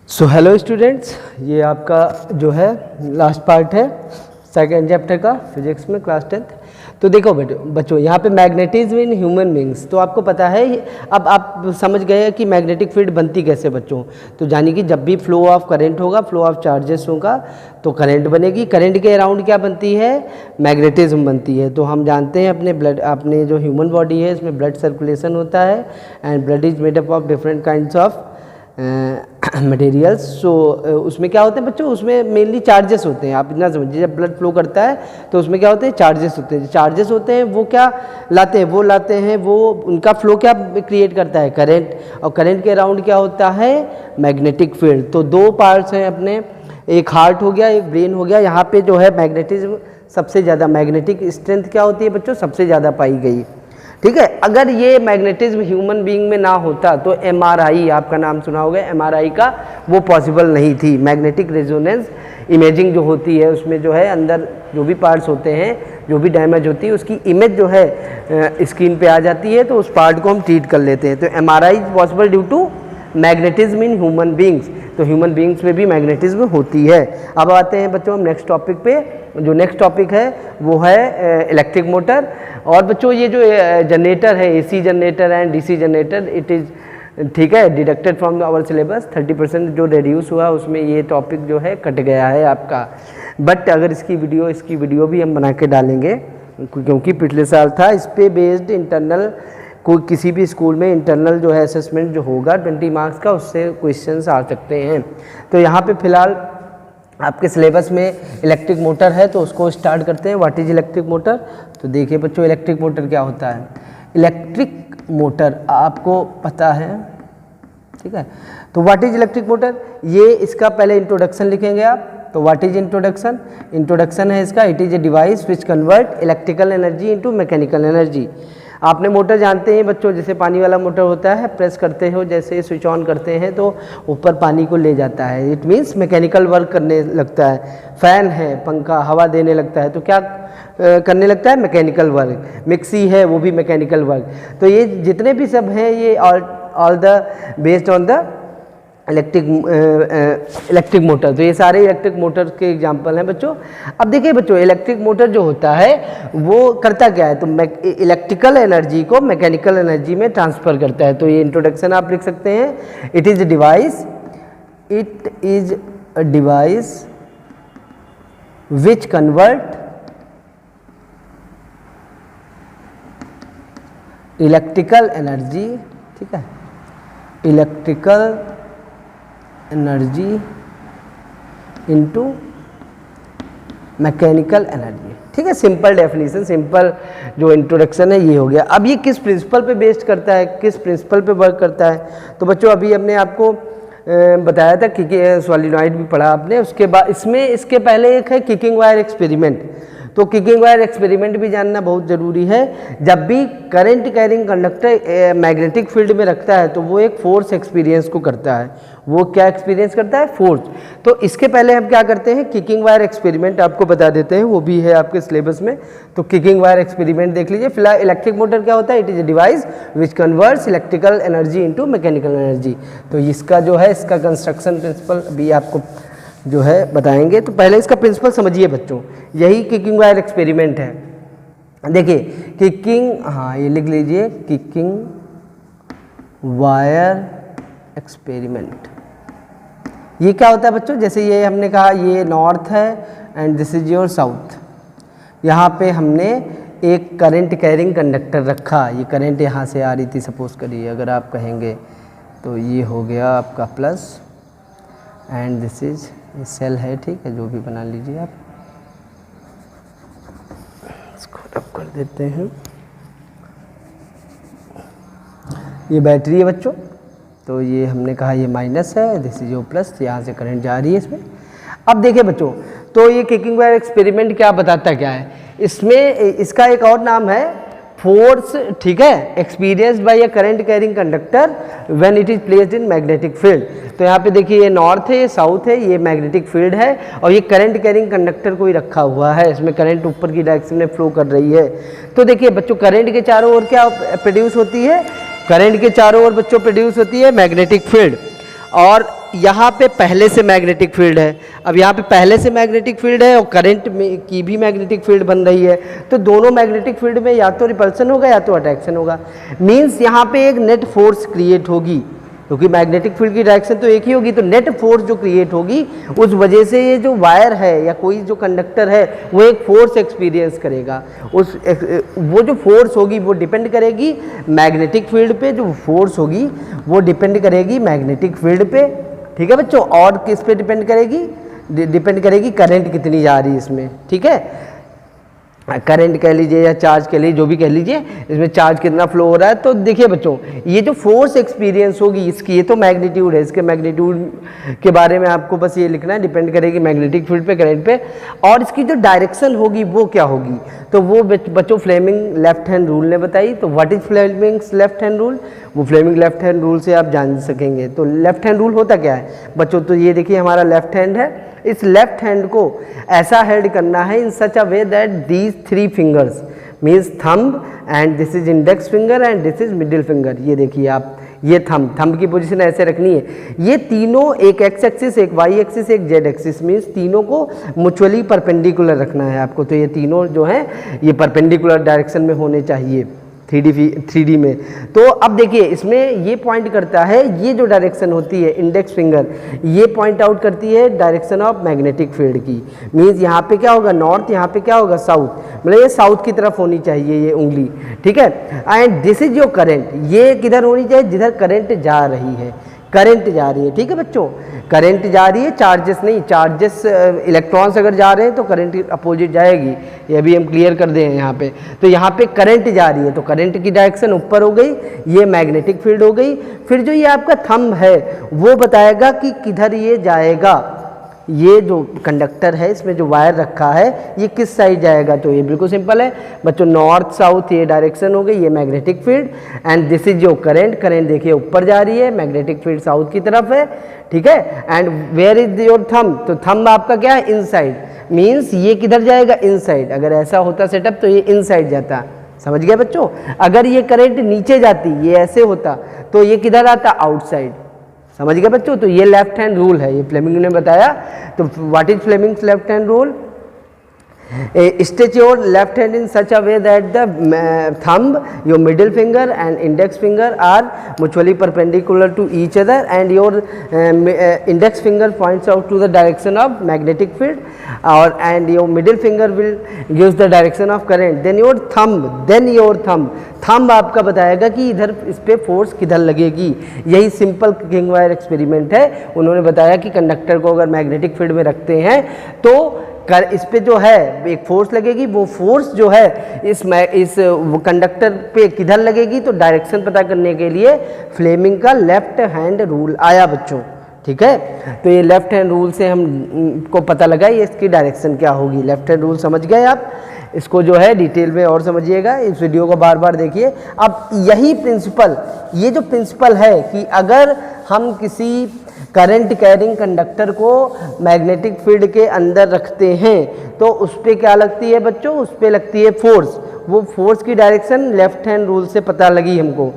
So hello students, ये आपका जो है लास्ट पार्ट है सेकेंड चैप्टर का फिजिक्स में क्लास 10th। तो देखो बच्चों यहाँ पे मैग्नेटिज्म इन ह्यूमन बींग्स, तो आपको पता है। अब आप समझ गए कि मैग्नेटिक फील्ड बनती कैसे बच्चों। तो जानी कि जब भी फ्लो ऑफ करंट होगा, फ्लो ऑफ चार्जेस होगा, तो करंट बनेगी। करंट के अराउंड क्या बनती है? मैग्नेटिज्म बनती है। तो हम जानते हैं अपने जो ह्यूमन बॉडी है इसमें ब्लड सर्कुलेशन होता है and blood is made up of different kinds of materials. So उसमें क्या होते हैं बच्चों? उसमें मेनली चार्जेस होते हैं। आप इतना समझिए, जब ब्लड फ्लो करता है तो उसमें क्या होते हैं? चार्जेस होते हैं। चार्जेस होते हैं वो क्या लाते हैं? वो लाते हैं, वो उनका फ्लो क्या क्रिएट करता है? करंट। और करंट के अराउंड क्या होता है? Magnetic field. तो दो पार्ट्स हैं अपने, एक हार्ट हो गया, एक ब्रेन हो गया। यहाँ पे जो है मैग्नेटिज्म सबसे ज़्यादा, मैग्नेटिक स्ट्रेंथ क्या होती है बच्चों? सबसे ज़्यादा पाई गई। ठीक है। अगर ये मैग्नेटिज्म ह्यूमन बीइंग में ना होता तो एमआरआई, आपका नाम सुना होगा एमआरआई का, वो पॉसिबल नहीं थी। मैग्नेटिक रेजोनेंस इमेजिंग जो होती है उसमें जो है अंदर जो भी पार्ट्स होते हैं, जो भी डैमेज होती है, उसकी इमेज जो है स्क्रीन पे आ जाती है, तो उस पार्ट को हम ट्रीट कर लेते हैं। तो MRI is possible due to magnetism in human beings. तो ह्यूमन बींग्स में भी मैग्नेटिज्म होती है। अब आते हैं बच्चों हम नेक्स्ट टॉपिक पे। जो नेक्स्ट टॉपिक है वो है इलेक्ट्रिक मोटर। और बच्चों ये जो जनरेटर है, AC generator and DC generator, it is ठीक है डिडक्टेड फ्रॉम आवर सिलेबस। 30% जो रिड्यूस हुआ उसमें ये टॉपिक जो है कट गया है आपका। बट अगर इसकी वीडियो भी हम बना के डालेंगे, क्योंकि पिछले साल था इस पे बेस्ड इंटरनल, कोई किसी भी स्कूल में इंटरनल जो है असेसमेंट जो होगा 20 मार्क्स का, उससे क्वेश्चंस आ सकते हैं। तो यहाँ पे फिलहाल आपके सिलेबस में इलेक्ट्रिक मोटर है, तो उसको स्टार्ट करते हैं। What is electric motor? तो देखिए बच्चों, इलेक्ट्रिक मोटर क्या होता है। इलेक्ट्रिक मोटर आपको पता है, ठीक है। तो व्हाट इज इलेक्ट्रिक मोटर, ये इसका पहले इंट्रोडक्शन लिखेंगे आप। तो व्हाट इज इंट्रोडक्शन? इंट्रोडक्शन है इसका, it is a device which convert electrical energy into mechanical energy. आपने मोटर जानते हैं बच्चों, जैसे पानी वाला मोटर होता है, प्रेस करते हो, जैसे स्विच ऑन करते हैं तो ऊपर पानी को ले जाता है। इट मीन्स मैकेनिकल वर्क करने लगता है। फैन है, पंखा हवा देने लगता है, तो क्या करने लगता है? Mechanical work. मिक्सी है, वो भी मैकेनिकल वर्क। तो ये जितने भी सब हैं ये all the based on the electric motor. तो ये सारे इलेक्ट्रिक मोटर के एग्जांपल हैं बच्चों। अब देखिए बच्चों, इलेक्ट्रिक मोटर जो होता है वो करता क्या है? तो इलेक्ट्रिकल एनर्जी को मैकेनिकल एनर्जी में ट्रांसफर करता है। तो ये इंट्रोडक्शन आप लिख सकते हैं। It is a device which convert electrical energy, ठीक है, electrical energy into mechanical energy. ठीक है, सिंपल डेफिनेशन, सिंपल जो इंट्रोडक्शन है ये हो गया। अब ये किस प्रिंसिपल पे बेस्ड करता है, किस प्रिंसिपल पे वर्क करता है? तो बच्चों अभी हमने आपको बताया था कि सॉलिनॉइड भी पढ़ा आपने। उसके बाद इसके पहले एक है किकिंग वायर एक्सपेरिमेंट। तो किकिंग वायर एक्सपेरिमेंट भी जानना बहुत ज़रूरी है। जब भी current carrying conductor magnetic field में रखता है तो वो एक फोर्स एक्सपीरियंस को करता है। वो क्या एक्सपीरियंस करता है? फोर्स। तो इसके पहले हम क्या करते हैं? किकिंग वायर एक्सपेरिमेंट आपको बता देते हैं, वो भी है आपके सिलेबस में। तो किकिंग वायर एक्सपेरिमेंट देख लीजिए। फिलहाल इलेक्ट्रिक मोटर क्या होता है? It is a device which converts electrical energy into mechanical energy. तो इसका जो है, इसका कंस्ट्रक्शन प्रिंसिपल भी आपको जो है बताएंगे। तो पहले इसका प्रिंसिपल समझिए बच्चों, यही किकिंग वायर एक्सपेरिमेंट है। देखिए किकिंग, हाँ ये लिख लीजिए, किकिंग वायर एक्सपेरिमेंट। ये क्या होता है बच्चों? जैसे ये हमने कहा ये नॉर्थ है and this is your south. यहाँ पे हमने एक करंट कैरिंग कंडक्टर रखा। ये करंट यहाँ से आ रही थी, सपोज करिए अगर आप कहेंगे तो ये हो गया आपका plus and this is cell है, ठीक है, जो भी बना लीजिए आप। इसको रब कर देते हैं। ये बैटरी है बच्चों। तो ये हमने कहा ये माइनस है, दिस इज जो प्लस, यहाँ से करंट जा रही है इसमें। अब देखिए बच्चों, तो ये किकिंग वायर एक्सपेरिमेंट क्या बताता क्या है? इसमें इसका एक और नाम है फोर्स, ठीक है, experienced bye a current carrying conductor when it is placed in magnetic field. तो यहाँ पे देखिए ये नॉर्थ है, ये साउथ है, ये मैग्नेटिक फील्ड है और ये करंट कैरिंग कंडक्टर को ही रखा हुआ है। इसमें करंट ऊपर की डायरेक्शन में फ्लो कर रही है। तो देखिए बच्चों, करंट के चारों ओर क्या प्रोड्यूस होती है? करंट के चारों ओर बच्चों प्रोड्यूस होती है मैग्नेटिक फील्ड। और यहाँ पे पहले से मैग्नेटिक फील्ड है, अब यहाँ पे पहले से मैग्नेटिक फील्ड है और करंट में की भी मैग्नेटिक फील्ड बन रही है, तो दोनों मैग्नेटिक फील्ड में या तो रिपल्सन होगा या तो अट्रैक्शन होगा। मीन्स यहाँ पे एक नेट फोर्स क्रिएट होगी, क्योंकि मैग्नेटिक फील्ड की डायरेक्शन तो एक ही होगी, तो नेट फोर्स जो क्रिएट होगी उस वजह से ये जो वायर है या कोई जो कंडक्टर है वो एक फोर्स एक्सपीरियंस करेगा। वो जो फोर्स होगी वो डिपेंड करेगी मैग्नेटिक फील्ड पे, जो फोर्स होगी वो डिपेंड करेगी मैग्नेटिक फील्ड पे, ठीक है बच्चों। और किस पे डिपेंड करेगी? डिपेंड करेगी करंट कितनी जा रही है इसमें, ठीक है। करंट कह लीजिए या चार्ज कह लीजिए, जो भी कह लीजिए, इसमें चार्ज कितना फ्लो हो रहा है। तो देखिए बच्चों, ये जो फोर्स एक्सपीरियंस होगी इसकी, ये तो मैग्नीट्यूड है, इसके मैग्नीट्यूड के बारे में आपको बस ये लिखना है, डिपेंड करेगी मैग्नेटिक फील्ड पे, करंट पे। और इसकी जो डायरेक्शन होगी वो क्या होगी, तो वो बच्चों फ्लेमिंग लेफ्ट हैंड रूल ने बताई। तो what is Fleming's left hand rule? वो फ्लेमिंग लेफ्ट हैंड रूल से आप जान सकेंगे। तो लेफ्ट हैंड रूल होता क्या है बच्चों? तो ये देखिए हमारा लेफ्ट हैंड है, इस लेफ्ट हैंड को ऐसा हेल्ड करना है in such a way that these three fingers means thumb and this is index finger and this is middle finger. ये देखिए आप, ये थंब की पोजीशन ऐसे रखनी है। ये तीनों, एक एक्स एक्सिस, एक वाई एक्सिस, एक जेड एक्सिस, मीन्स तीनों को म्यूचुअली परपेंडिकुलर रखना है आपको। तो ये तीनों जो हैं ये परपेंडिकुलर डायरेक्शन में होने चाहिए 3D में। तो अब देखिए इसमें ये पॉइंट करता है, ये जो डायरेक्शन होती है इंडेक्स फिंगर, ये पॉइंट आउट करती है डायरेक्शन ऑफ मैग्नेटिक फील्ड की। मीन्स यहाँ पे क्या होगा नॉर्थ, यहाँ पे क्या होगा साउथ, मतलब ये साउथ की तरफ होनी चाहिए ये उंगली, ठीक है। And this is your current, ये किधर होनी चाहिए? जिधर करंट जा रही है, करंट जा रही है, ठीक है बच्चों, करंट जा रही है, चार्जेस नहीं। चार्जेस इलेक्ट्रॉन्स अगर जा रहे हैं तो करंट अपोजिट जाएगी, ये भी हम क्लियर कर दें यहाँ पे। तो यहाँ पे करंट जा रही है तो करंट की डायरेक्शन ऊपर हो गई, ये मैग्नेटिक फील्ड हो गई। फिर जो ये आपका थंब है वो बताएगा कि किधर ये जाएगा, ये जो कंडक्टर है इसमें जो वायर रखा है ये किस साइड जाएगा। तो ये बिल्कुल सिंपल है बच्चों, नॉर्थ साउथ ये डायरेक्शन हो गई, ये magnetic field and this is जो करंट, करंट देखिए ऊपर जा रही है, मैग्नेटिक फील्ड साउथ की तरफ है, ठीक है। And where is your thumb? तो थंब आपका क्या है? इनसाइड, मीन्स ये किधर जाएगा? इनसाइड। अगर ऐसा होता सेटअप तो ये इनसाइड जाता, समझ गए बच्चों। अगर ये करंट नीचे जाती, ये ऐसे होता, तो ये किधर आता? आउटसाइड, समझ गए बच्चों। तो ये लेफ्ट हैंड रूल है, ये फ्लेमिंग ने बताया। तो what is Fleming's left hand rule? Stretch your left hand in such a way that the thumb, your middle finger and index finger are mutually perpendicular to each other and your index finger points out to the direction of magnetic field and your middle finger will gives the direction of current. Then your thumb आपका बताएगा कि इधर इस पे force किधर लगेगी। यही simple king wire experiment है। उन्होंने बताया कि कंडक्टर को अगर मैग्नेटिक फील्ड में रखते हैं तो इस पे जो है एक फोर्स लगेगी, वो फोर्स जो है इस कंडक्टर पे किधर लगेगी। तो डायरेक्शन पता करने के लिए फ्लेमिंग का लेफ्ट हैंड रूल आया बच्चों, ठीक है। तो ये लेफ्ट हैंड रूल से हम को पता लगा ये इसकी डायरेक्शन क्या होगी। लेफ्ट हैंड रूल समझ गए आप? इसको जो है डिटेल में और समझिएगा, इस वीडियो को बार बार देखिए। अब यही प्रिंसिपल, ये जो प्रिंसिपल है कि अगर हम किसी करंट कैरिंग कंडक्टर को मैग्नेटिक फील्ड के अंदर रखते हैं तो उस पर क्या लगती है बच्चों? उस पर लगती है फोर्स। वो फोर्स की डायरेक्शन लेफ्ट हैंड रूल से पता लगी हमको।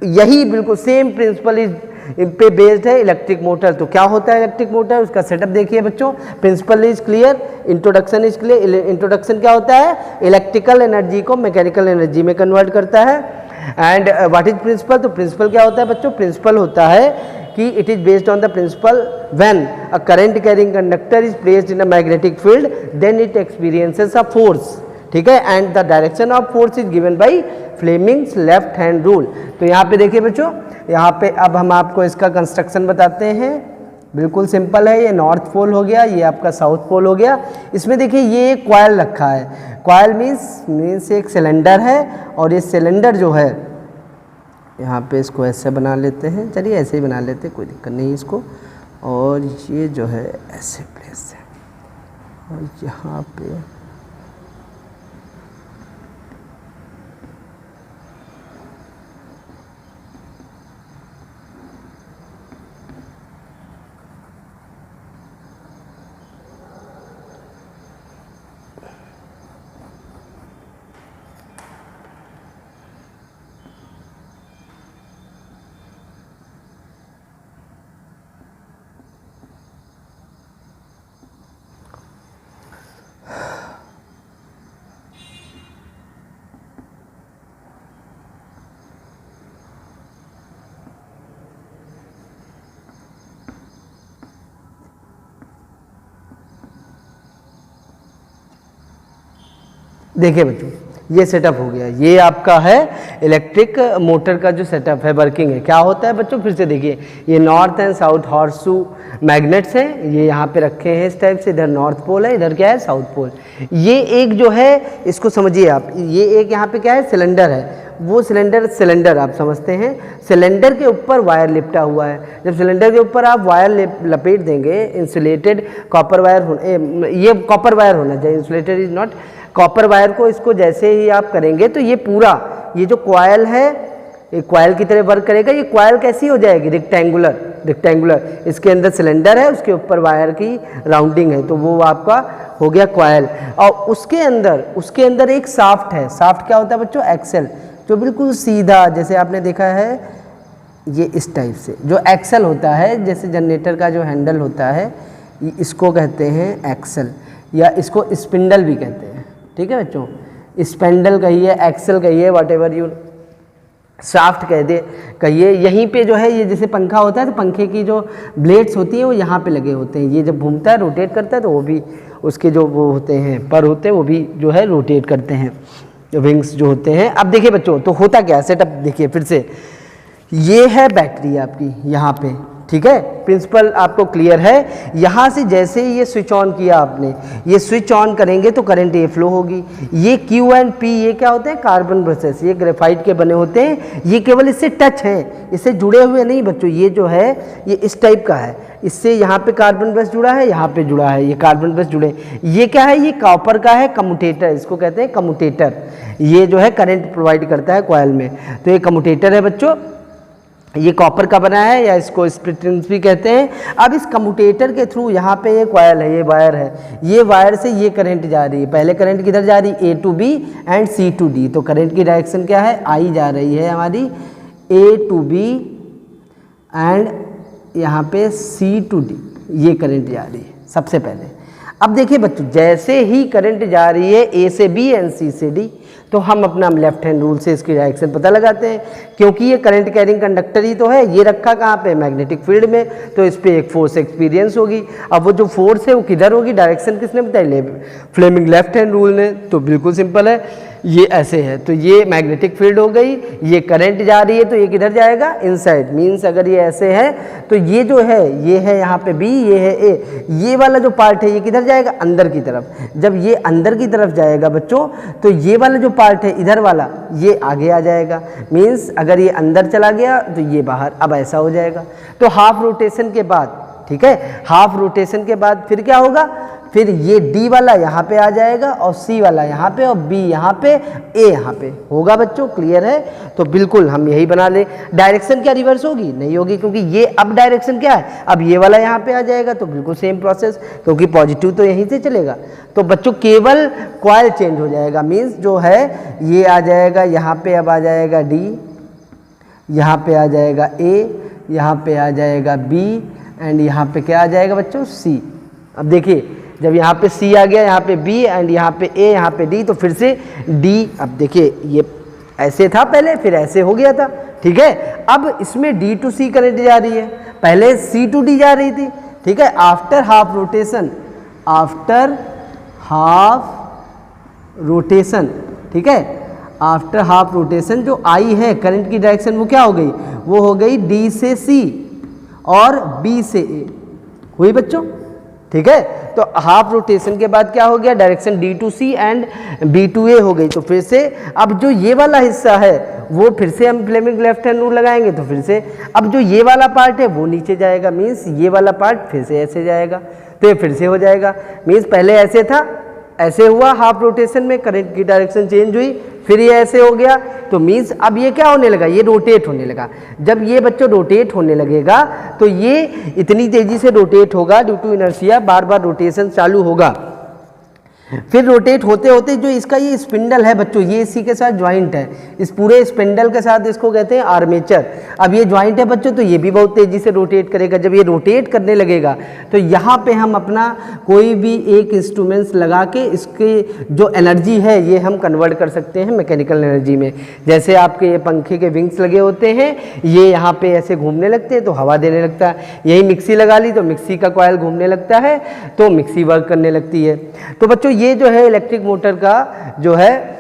यही बिल्कुल सेम प्रिंसिपल इस पे बेस्ड है इलेक्ट्रिक मोटर। तो क्या होता है इलेक्ट्रिक मोटर? उसका सेटअप देखिए बच्चों। Principle is clear, introduction is clear. Introduction क्या होता है? इलेक्ट्रिकल एनर्जी को मैकेनिकल एनर्जी में कन्वर्ट करता है। And what is principle? तो प्रिंसिपल क्या होता है बच्चों? प्रिंसिपल होता है कि it is based on the principle when a current carrying conductor is placed in a magnetic field then it experiences a force, ठीक है। and the direction of force is given by Fleming's left hand rule। तो यहाँ पे देखिए बच्चों, यहाँ पे अब हम आपको इसका कंस्ट्रक्शन बताते हैं। बिल्कुल सिंपल है, ये नॉर्थ पोल हो गया, ये आपका साउथ पोल हो गया। इसमें देखिए ये कॉइल रखा है। कॉइल मीन्स एक सिलेंडर है और ये सिलेंडर जो है यहाँ पे इसको ऐसे बना लेते हैं, चलिए ऐसे ही बना लेते हैं, कोई दिक्कत नहीं इसको। और ये जो है ऐसे प्लेस है और यहाँ पे देखिए बच्चों, ये सेटअप हो गया, ये आपका है इलेक्ट्रिक मोटर का जो सेटअप है, वर्किंग है। क्या होता है बच्चों, फिर से देखिए, ये north and south horseshoe magnets हैं, ये यहाँ पे रखे हैं इस टाइप से, इधर नॉर्थ पोल है, इधर क्या है साउथ पोल। ये एक जो है इसको समझिए आप, ये एक यहाँ पे क्या है सिलेंडर है, वो सिलेंडर आप समझते हैं, सिलेंडर के ऊपर वायर लिपटा हुआ है। जब सिलेंडर के ऊपर आप वायर लपेट देंगे, इंसुलेटेड कॉपर वायर, ये कॉपर वायर होना चाहिए, insulated is not, copper wire को इसको जैसे ही आप करेंगे तो ये पूरा ये जो कॉइल है, ये कॉइल की तरह वर्क करेगा। ये कॉइल कैसी हो जाएगी, रेक्टेंगुलर, इसके अंदर सिलेंडर है, उसके ऊपर वायर की राउंडिंग है, तो वो आपका हो गया कॉइल। और उसके अंदर एक शाफ्ट है। शाफ्ट क्या होता है बच्चों, एक्सेल, जो बिल्कुल सीधा, जैसे आपने देखा है ये इस टाइप से जो एक्सेल होता है, जैसे जनरेटर का जो हैंडल होता है, इसको कहते हैं एक्सेल, या इसको स्पिंडल भी कहते हैं। ठीक है बच्चों, स्पेंडल कहिए, एक्सेल कहिए, वॉट एवर यू, शाफ्ट कहिए। यहीं पे जो है, ये जैसे पंखा होता है तो पंखे की जो ब्लेड्स होती हैं वो यहाँ पे लगे होते हैं। ये जब घूमता है, रोटेट करता है, तो वो भी उसके जो वो होते हैं पर होते हैं, वो भी जो है रोटेट करते हैं, विंग्स जो होते हैं। अब देखिए बच्चों, तो होता क्या है सेटअप, देखिए फिर से, ये है बैटरी आपकी यहाँ पे, ठीक है, प्रिंसिपल आपको क्लियर है। यहाँ से जैसे ही ये स्विच ऑन किया आपने, ये स्विच ऑन करेंगे तो करंट ये फ्लो होगी। ये Q एंड P ये क्या होते हैं, कार्बन ब्रशेस, ये ग्रेफाइट के बने होते हैं। ये केवल इससे टच हैं, इससे जुड़े हुए नहीं बच्चों। ये जो है ये इस टाइप का है, इससे यहाँ पे कार्बन ब्रश जुड़ा है, यहाँ पे जुड़ा है, ये कार्बन ब्रश जुड़े। ये क्या है, ये कॉपर का है कम्यूटेटर, इसको कहते हैं कम्यूटेटर। ये जो है करंट प्रोवाइड करता है कॉइल में, तो ये कम्यूटेटर है बच्चों। ये कॉपर का बना है, या इसको स्प्लिट रिंग्स भी कहते हैं। अब इस कम्यूटेटर के थ्रू यहाँ पे ये कॉइल है, ये वायर है, ये वायर से ये करंट जा रही है। पहले करंट किधर जा रही है, A to B and C to D। तो करंट की डायरेक्शन क्या है, I जा रही है हमारी A to B एंड यहाँ पे C to D, ये करंट जा रही है सबसे पहले। अब देखिए बच्चों, जैसे ही करंट जा रही है A से B एंड C से D, तो हम अपना लेफ्ट हैंड रूल से इसकी डायरेक्शन पता लगाते हैं, क्योंकि ये करंट कैरिंग कंडक्टर ही तो है। ये रखा कहाँ पे, मैग्नेटिक फील्ड में, तो इस पर एक फोर्स एक्सपीरियंस होगी। अब वो जो फोर्स है वो किधर होगी, डायरेक्शन किसने बताई, फ्लेमिंग लेफ्ट हैंड रूल ने। तो बिल्कुल सिंपल है, ये ऐसे है, तो ये मैग्नेटिक फील्ड हो गई, ये करंट जा रही है, तो ये किधर जाएगा, इनसाइड। मीन्स अगर ये ऐसे है तो ये जो है, ये है यहाँ पे B, ये है A, ये वाला जो पार्ट है ये किधर जाएगा, अंदर की तरफ। जब ये अंदर की तरफ जाएगा बच्चों, तो ये वाला जो पार्ट है इधर वाला, ये आगे आ जाएगा। मीन्स अगर ये अंदर चला गया तो ये बाहर। अब ऐसा हो जाएगा। तो हाफ रोटेशन के बाद, ठीक है, हाफ रोटेशन के बाद फिर क्या होगा, फिर ये D वाला यहाँ पे आ जाएगा, और C वाला यहाँ पे, और B यहाँ पे, A यहाँ पे होगा। बच्चों क्लियर है, तो बिल्कुल हम यही बना ले। डायरेक्शन क्या रिवर्स होगी, नहीं होगी, क्योंकि ये अब डायरेक्शन क्या है, अब ये वाला यहाँ पे आ जाएगा, तो बिल्कुल सेम प्रोसेस, क्योंकि पॉजिटिव तो यहीं से चलेगा। तो बच्चों केवल कॉइल चेंज हो जाएगा। मीन्स जो है ये आ जाएगा यहाँ पे, अब आ जाएगा D, यहाँ पे आ जाएगा A, यहाँ पे आ जाएगा B एंड यहाँ पे क्या आ जाएगा बच्चों, C। अब देखिए, जब यहाँ पे C आ गया, यहाँ पे B एंड यहाँ पे A, यहाँ पे D, तो फिर से D। अब देखिए ये ऐसे था पहले, फिर ऐसे हो गया था, ठीक है। अब इसमें D to C करंट जा रही है, पहले C to D जा रही थी, ठीक है। आफ्टर हाफ रोटेशन, ठीक है, आफ्टर हाफ रोटेशन जो I है करंट की डायरेक्शन, वो क्या हो गई, वो हो गई D से C और B से A हुई बच्चों, ठीक है। तो हाफ रोटेशन के बाद क्या हो गया, direction D to C and B to A हो गई। तो फिर से अब जो ये वाला हिस्सा है वो फिर से हम फ्लेमिंग लेफ्ट हैंड रूल लगाएंगे, तो फिर से अब जो ये वाला पार्ट है वो नीचे जाएगा। मीन्स ये वाला पार्ट फिर से ऐसे जाएगा, तो ये फिर से हो जाएगा। मीन्स पहले ऐसे था, ऐसे हुआ, हाफ रोटेशन में करंट की डायरेक्शन चेंज हुई, फिर ये ऐसे हो गया। तो मीन्स अब ये क्या होने लगा, ये रोटेट होने लगा। जब ये बच्चों रोटेट होने लगेगा तो ये इतनी तेजी से रोटेट होगा, ड्यू टू इनर्शिया बार बार रोटेशन चालू होगा। फिर रोटेट होते होते जो इसका ये स्पिंडल है बच्चों, ये इसी के साथ ज्वाइंट है, इस पूरे स्पिंडल के साथ इसको कहते हैं आर्मेचर। अब ये ज्वाइंट है बच्चों, तो ये भी बहुत तेजी से रोटेट करेगा। जब ये रोटेट करने लगेगा तो यहाँ पे हम अपना कोई भी एक इंस्ट्रूमेंट्स लगा के इसके जो एनर्जी है ये हम कन्वर्ट कर सकते हैं मैकेनिकल एनर्जी में। जैसे आपके ये पंखे के विंग्स लगे होते हैं, ये यहाँ पे ऐसे घूमने लगते हैं तो हवा देने लगता है। यही मिक्सी लगा ली तो मिक्सी का कॉइल घूमने लगता है तो मिक्सी वर्क करने लगती है। तो बच्चों ये जो है इलेक्ट्रिक मोटर का जो है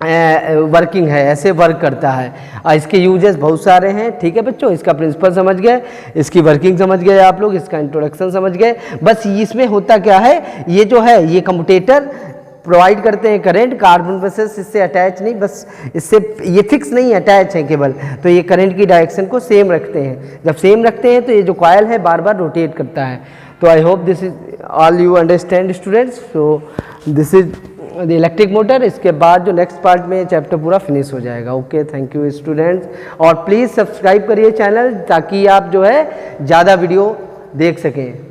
वर्किंग है, ऐसे वर्क करता है। इसके यूजेस बहुत सारे हैं, ठीक है बच्चों। इसका प्रिंसिपल समझ गए, इसकी वर्किंग समझ गए आप लोग, इसका इंट्रोडक्शन समझ गए। बस इसमें होता क्या है, ये जो है ये कम्यूटेटर प्रोवाइड करते हैं करंट, कार्बन बसेस इससे अटैच नहीं, बस इससे ये फिक्स नहीं अटैच है केवल, तो ये करंट की डायरेक्शन को सेम रखते हैं। जब सेम रखते हैं तो ये जो कॉइल है बार बार रोटेट करता है। तो I hope this is all you understand students. So this is the electric motor. इसके बाद जो नेक्स्ट पार्ट में चैप्टर पूरा फिनिश हो जाएगा। Okay, thank you students. और प्लीज़ सब्सक्राइब करिए चैनल, ताकि आप जो है ज़्यादा वीडियो देख सकें।